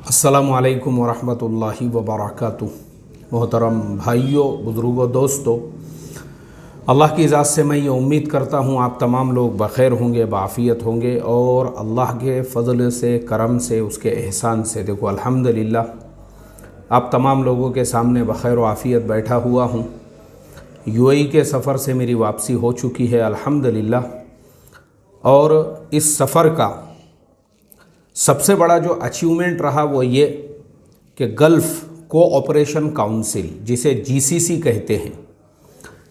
अस्सलामु अलैकुम वरहमतुल्लाहि वबरकातुहू। मोहतरम भाइयों, बुज़ुर्गों, दोस्तों, अल्लाह की ज़ात से मैं ये उम्मीद करता हूँ आप तमाम लोग बख़ैर होंगे, बाफ़ियत होंगे और अल्लाह के फ़ज़ल से, करम से, उसके एहसान से देखो अल्हम्दुलिल्लाह आप तमाम लोगों के सामने बख़ैर व आफ़ियत बैठा हुआ हूँ। यूएई के सफ़र से मेरी वापसी हो चुकी है अल्हम्दुलिल्लाह, और इस सफ़र का सबसे बड़ा जो अचीवमेंट रहा वो ये कि गल्फ़ कोऑपरेशन काउंसिल, जिसे जीसीसी कहते हैं,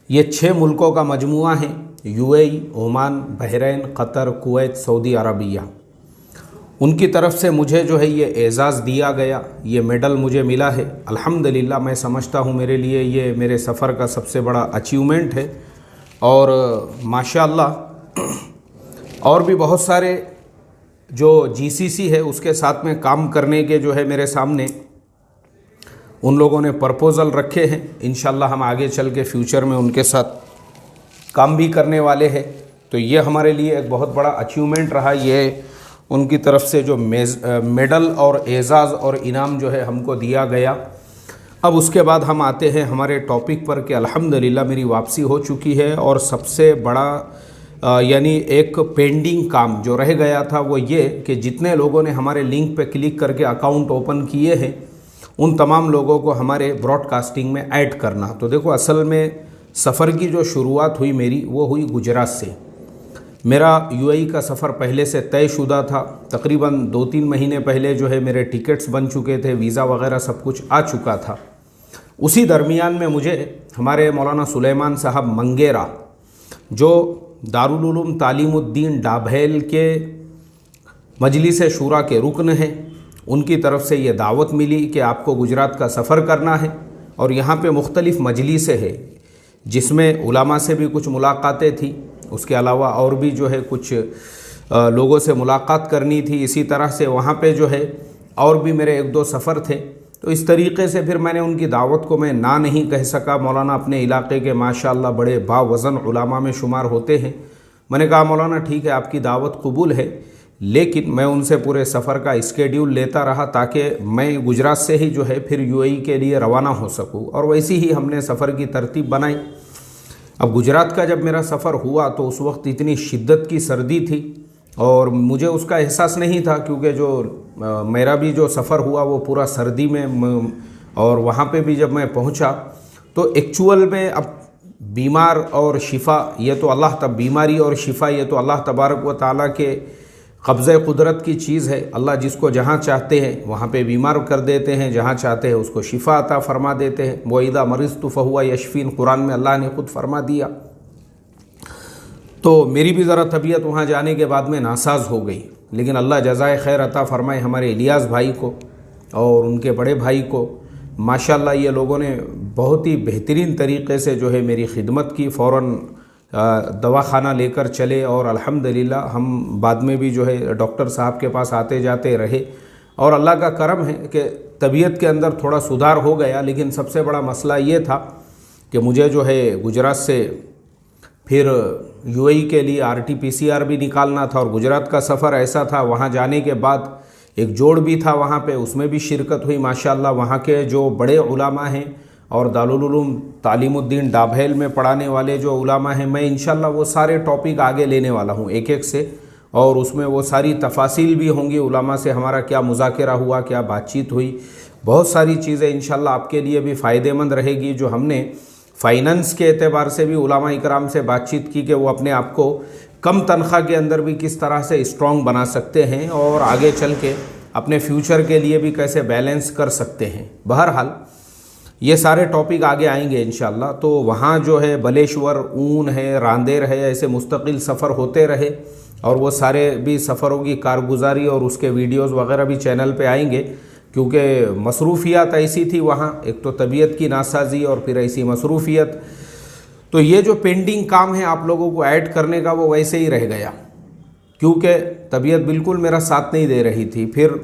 ये 6 मुल्कों का मजमुआ है। UAE, Oman, Bahrain, क़तर, Kuwait, Saudi Arabia. उनकी तरफ से मुझे जो है ये एज़ाज़ दिया गया, ये मेडल मुझे मिला है अल्हम्दुलिल्लाह। मैं समझता हूँ मेरे लिए ये मेरे सफ़र का सबसे बड़ा अचीवमेंट है। और माशाअल्लाह और भी बहुत सारे जो जीसीसी है उसके साथ में काम करने के जो है मेरे सामने उन लोगों ने प्रपोज़ल रखे हैं। इंशाअल्लाह हम आगे चल के फ्यूचर में उनके साथ काम भी करने वाले हैं। तो ये हमारे लिए एक बहुत बड़ा अचीवमेंट रहा। ये उनकी तरफ से जो मेडल और एज़ाज़ और इनाम जो है हमको दिया गया। अब उसके बाद हम आते हैं हमारे टॉपिक पर कि अल्हम्दुलिल्लाह मेरी वापसी हो चुकी है। और सबसे बड़ा यानी एक पेंडिंग काम जो रह गया था वो ये कि जितने लोगों ने हमारे लिंक पे क्लिक करके अकाउंट ओपन किए हैं उन तमाम लोगों को हमारे ब्रॉडकास्टिंग में ऐड करना। तो देखो असल में सफ़र की जो शुरुआत हुई मेरी वो हुई गुजरात से। मेरा यूएई का सफ़र पहले से तयशुदा था। तकरीबन 2-3 महीने पहले जो है मेरे टिकट्स बन चुके थे, वीज़ा वगैरह सब कुछ आ चुका था। उसी दरमियान में मुझे हमारे मौलाना सुलेमान साहब मंगेरा, जो दारुल उलूम तालीमुद्दीन डाभेल के मजलिस शूरा के रुकन हैं, उनकी तरफ से ये दावत मिली कि आपको गुजरात का सफ़र करना है। और यहाँ पे मुख्तलिफ़ मजलिसें हैं जिसमें उलामा से भी कुछ मुलाकातें थी, उसके अलावा और भी जो है कुछ लोगों से मुलाकात करनी थी। इसी तरह से वहाँ पे जो है और भी मेरे 1-2 सफ़र थे। तो इस तरीक़े से फिर मैंने उनकी दावत को मैं ना नहीं कह सका। मौलाना अपने इलाके के माशाअल्लाह बड़े बावज़न उलामा में शुमार होते हैं। मैंने कहा मौलाना ठीक है, आपकी दावत कबूल है, लेकिन मैं उनसे पूरे सफ़र का स्केड्यूल लेता रहा ताकि मैं गुजरात से ही जो है फिर यूएई के लिए रवाना हो सकूँ। और वैसी ही हमने सफ़र की तरतीब बनाई। अब गुजरात का जब मेरा सफ़र हुआ तो उस वक्त इतनी शिद्दत की सर्दी थी और मुझे उसका एहसास नहीं था, क्योंकि जो मेरा भी जो सफ़र हुआ वो पूरा सर्दी में। और वहाँ पे भी जब मैं पहुँचा तो एक्चुअल में अब बीमार और शिफा ये तो अल्लाह तब बीमारी और शिफा ये तो अल्लाह तबारक व तआला के कब्ज़े कुदरत की चीज़ है। अल्लाह जिसको जहाँ चाहते हैं वहाँ पे बीमार कर देते हैं, जहाँ चाहते हैं उसको शिफा अता फ़रमा देते हैं। वो इदा मरिज़्तु फ़हुवा यशफ़ीन, कुरान में अल्लाह ने खुद फरमा दिया। तो मेरी भी ज़रा तबीयत वहाँ जाने के बाद में नासाज हो गई, लेकिन अल्लाह जज़ाए खैर अता फ़रमाए हमारे इलियास भाई को और उनके बड़े भाई को। माशाअल्लाह ये लोगों ने बहुत ही बेहतरीन तरीक़े से जो है मेरी खिदमत की। फ़ौरन दवाखाना लेकर चले और अल्हम्दुलिल्लाह हम बाद में भी जो है डॉक्टर साहब के पास आते जाते रहे। और अल्लाह का करम है कि तबीयत के अंदर थोड़ा सुधार हो गया। लेकिन सबसे बड़ा मसला ये था कि मुझे जो है गुजरात से फिर यूएई के लिए RT-PCR भी निकालना था। और गुजरात का सफ़र ऐसा था, वहाँ जाने के बाद एक जोड़ भी था वहाँ पे, उसमें भी शिरकत हुई माशाअल्लाह। वहाँ के जो बड़े उलामा हैं और दारुल उलूम तालीमुद्दीन डाभेल में पढ़ाने वाले जो उलामा हैं, मैं इंशाअल्लाह वो सारे टॉपिक आगे लेने वाला हूँ एक एक से। और उसमें वो सारी तफासिल भी होंगी, उलामा से हमारा क्या मुज़ाकरा हुआ, क्या बातचीत हुई, बहुत सारी चीज़ें इंशाअल्लाह आपके लिए भी फ़ायदेमंद रहेगी। जो हमने फ़ाइनेंस के एतबार से भी उलामा इकराम से बातचीत की कि वो अपने आप को कम तनख्वाह के अंदर भी किस तरह से स्ट्रॉन्ग बना सकते हैं और आगे चल के अपने फ्यूचर के लिए भी कैसे बैलेंस कर सकते हैं। बहरहाल ये सारे टॉपिक आगे आएंगे इंशाअल्लाह। तो वहाँ जो है बलेश्वर, ऊन है, रांदेर है, ऐसे मुस्तकिल सफ़र होते रहे। और वो सारे भी सफ़रों की कारगुजारी और उसके वीडियोज़ वगैरह भी चैनल पे आएंगे, क्योंकि मसरूफ़ियत ऐसी थी वहाँ, एक तो तबीयत की नासाजी और फिर ऐसी मसरूफ़ियत। तो ये जो पेंडिंग काम है आप लोगों को ऐड करने का वो वैसे ही रह गया, क्योंकि तबीयत बिल्कुल मेरा साथ नहीं दे रही थी। फिर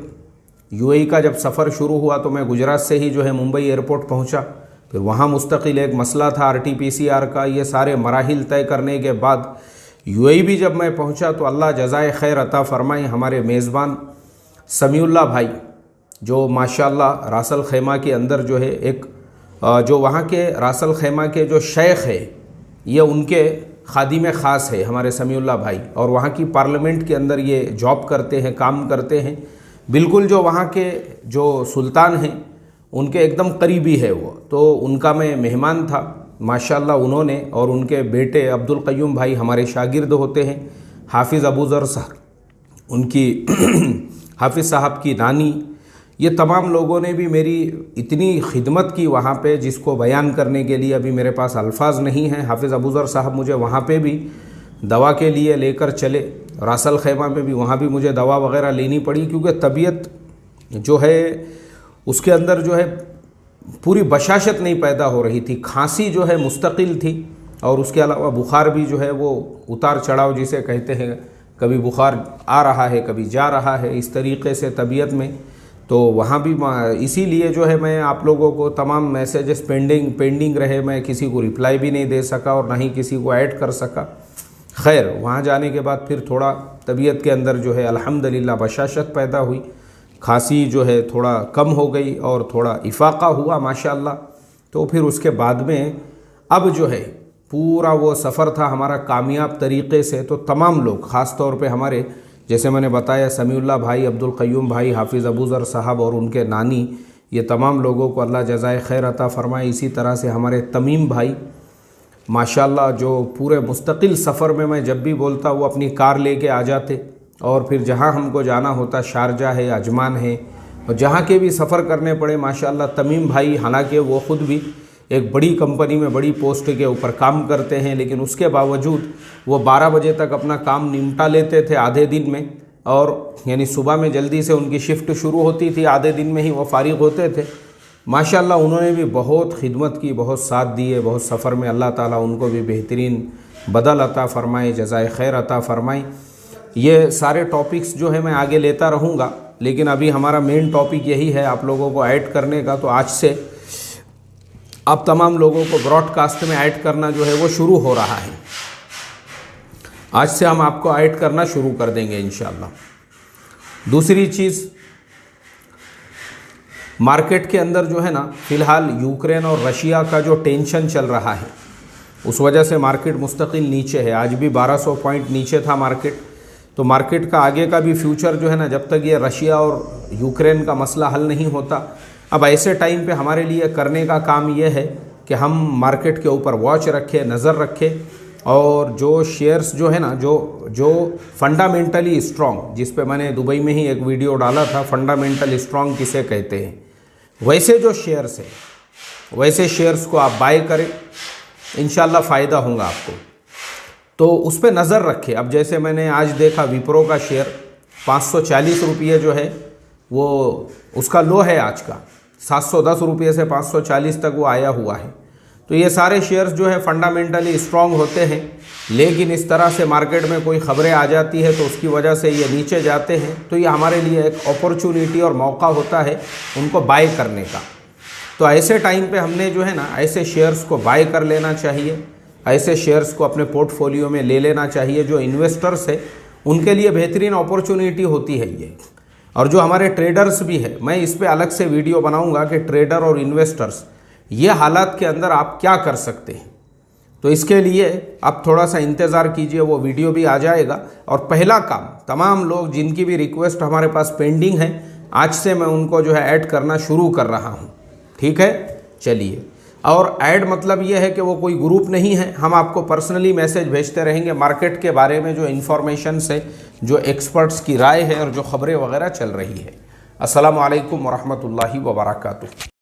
यूएई का जब सफ़र शुरू हुआ तो मैं गुजरात से ही जो है मुंबई एयरपोर्ट पहुंचा। फिर वहाँ मुस्तकिल एक मसला था RT-PCR का। ये सारे मराहिल तय करने के बाद यूएई भी जब मैं पहुंचा तो अल्लाह जज़ाए खैर अता फ़रमाए हमारे मेज़बान समीउल्लाह भाई जो माशाल्लाह रासल खैमा के अंदर जो है एक जो वहाँ के रासल खैमा के जो शेख है ये उनके खादिम ख़ास है हमारे समीउल्लाह भाई, और वहाँ की पार्लियामेंट के अंदर ये जॉब करते हैं, काम करते हैं। बिल्कुल जो वहाँ के जो सुल्तान हैं उनके एकदम करीबी है वो, तो उनका मैं मेहमान था माशाल्लाह। उन्होंने और उनके बेटे अब्दुल क़य्यूम भाई हमारे शागिर्द होते हैं। हाफिज़ अबू ज़र साहब उनकी हाफिज़ साहब की नानी, ये तमाम लोगों ने भी मेरी इतनी खिदमत की वहाँ पे जिसको बयान करने के लिए अभी मेरे पास अल्फाज नहीं हैं। हाफिज़ अबू ज़र साहब मुझे वहाँ पे भी दवा के लिए लेकर चले, रासल खैमा में भी, वहाँ भी मुझे दवा वगैरह लेनी पड़ी क्योंकि तबीयत जो है उसके अंदर जो है पूरी बशाशत नहीं पैदा हो रही थी। खांसी जो है मुस्तकिल थी और उसके अलावा बुखार भी जो है वो उतार चढ़ाव जिसे कहते हैं, कभी बुखार आ रहा है कभी जा रहा है, इस तरीक़े से तबीयत में। तो वहाँ भी इसीलिए जो है मैं आप लोगों को तमाम मैसेजेस पेंडिंग रहे, मैं किसी को रिप्लाई भी नहीं दे सका और ना ही किसी को ऐड कर सका। खैर वहाँ जाने के बाद फिर थोड़ा तबीयत के अंदर जो है अल्हम्दुलिल्लाह बशाशत पैदा हुई, खांसी जो है थोड़ा कम हो गई और थोड़ा इफ़ाक़ा हुआ माशाअल्लाह। तो फिर उसके बाद में अब जो है पूरा वो सफ़र था हमारा कामयाब तरीक़े से। तो तमाम लोग ख़ास तौर पे हमारे जैसे मैंने बताया समीउल्लाह भाई, अब्दुल क़य्यूम भाई, हाफिज़ अबू ज़र साहब और उनके नानी, ये तमाम लोगों को अल्लाह जज़ाए खैर अता फ़रमाए। इसी तरह से हमारे तमीम भाई माशाल्लाह जो पूरे मुस्तकिल सफ़र में मैं जब भी बोलता वो अपनी कार लेके आ जाते और फिर जहाँ हमको जाना होता, शारजा है, अजमान है, और जहाँ के भी सफ़र करने पड़े माशाल्लाह तमीम भाई, हालांकि वो ख़ुद भी एक बड़ी कंपनी में बड़ी पोस्ट के ऊपर काम करते हैं, लेकिन उसके बावजूद वो 12 बजे तक अपना काम निपटा लेते थे आधे दिन में, और यानी सुबह में जल्दी से उनकी शिफ्ट शुरू होती थी, आधे दिन में ही वो फारिग होते थे। माशाल्लाह उन्होंने भी बहुत खिदमत की, बहुत साथ दिए, बहुत सफ़र में। अल्लाह ताला उनको भी बेहतरीन बदल अता फ़रमाए, जज़ाए खैर अता फ़रमाए। ये सारे टॉपिक्स जो है मैं आगे लेता रहूँगा, लेकिन अभी हमारा मेन टॉपिक यही है आप लोगों को ऐड करने का। तो आज से अब तमाम लोगों को ब्रॉडकास्ट में ऐड करना जो है वो शुरू हो रहा है। आज से हम आपको ऐड करना शुरू कर देंगे इंशाअल्लाह। दूसरी चीज़, मार्केट के अंदर जो है ना फ़िलहाल यूक्रेन और रशिया का जो टेंशन चल रहा है उस वजह से मार्केट मुस्तकिल नीचे है। आज भी 1200 पॉइंट नीचे था मार्केट। तो मार्केट का आगे का भी फ्यूचर जो है ना, जब तक ये रशिया और यूक्रेन का मसला हल नहीं होता, अब ऐसे टाइम पे हमारे लिए करने का काम ये है कि हम मार्केट के ऊपर वॉच रखें, नज़र रखें, और जो शेयर्स जो है ना जो फंडामेंटली स्ट्रॉन्ग, जिस पे मैंने दुबई में ही एक वीडियो डाला था, फंडामेंटल स्ट्रॉन्ग किसे कहते हैं, वैसे जो शेयर्स हैं वैसे शेयर्स को आप बाय करें, इंशाल्लाह फ़ायदा होगा आपको। तो उस पर नज़र रखें। अब जैसे मैंने आज देखा विप्रो का शेयर 540 रुपये जो है वो उसका लो है आज का, 710 रुपये से 540 तक वो आया हुआ है। तो ये सारे शेयर्स जो है फंडामेंटली स्ट्रॉन्ग होते हैं, लेकिन इस तरह से मार्केट में कोई ख़बरें आ जाती है तो उसकी वजह से ये नीचे जाते हैं। तो ये हमारे लिए एक अपॉर्चुनिटी और मौका होता है उनको बाय करने का। तो ऐसे टाइम पे हमने जो है ना ऐसे शेयर्स को बाय कर लेना चाहिए, ऐसे शेयर्स को अपने पोर्टफोलियो में ले लेना चाहिए। जो इन्वेस्टर्स है उनके लिए बेहतरीन अपॉर्चुनिटी होती है ये, और जो हमारे ट्रेडर्स भी है, मैं इस पे अलग से वीडियो बनाऊंगा कि ट्रेडर और इन्वेस्टर्स ये हालात के अंदर आप क्या कर सकते हैं। तो इसके लिए आप थोड़ा सा इंतज़ार कीजिए, वो वीडियो भी आ जाएगा। और पहला काम, तमाम लोग जिनकी भी रिक्वेस्ट हमारे पास पेंडिंग है, आज से मैं उनको जो है ऐड करना शुरू कर रहा हूँ, ठीक है। चलिए, और ऐड मतलब ये है कि वो कोई ग्रुप नहीं है, हम आपको पर्सनली मैसेज भेजते रहेंगे मार्केट के बारे में, जो इन्फॉर्मेशन है, जो एक्सपर्ट्स की राय है और जो ख़बरें वगैरह चल रही है। अस्सलामु अलैकुम वरहमतुल्लाहि वबरकातुहू।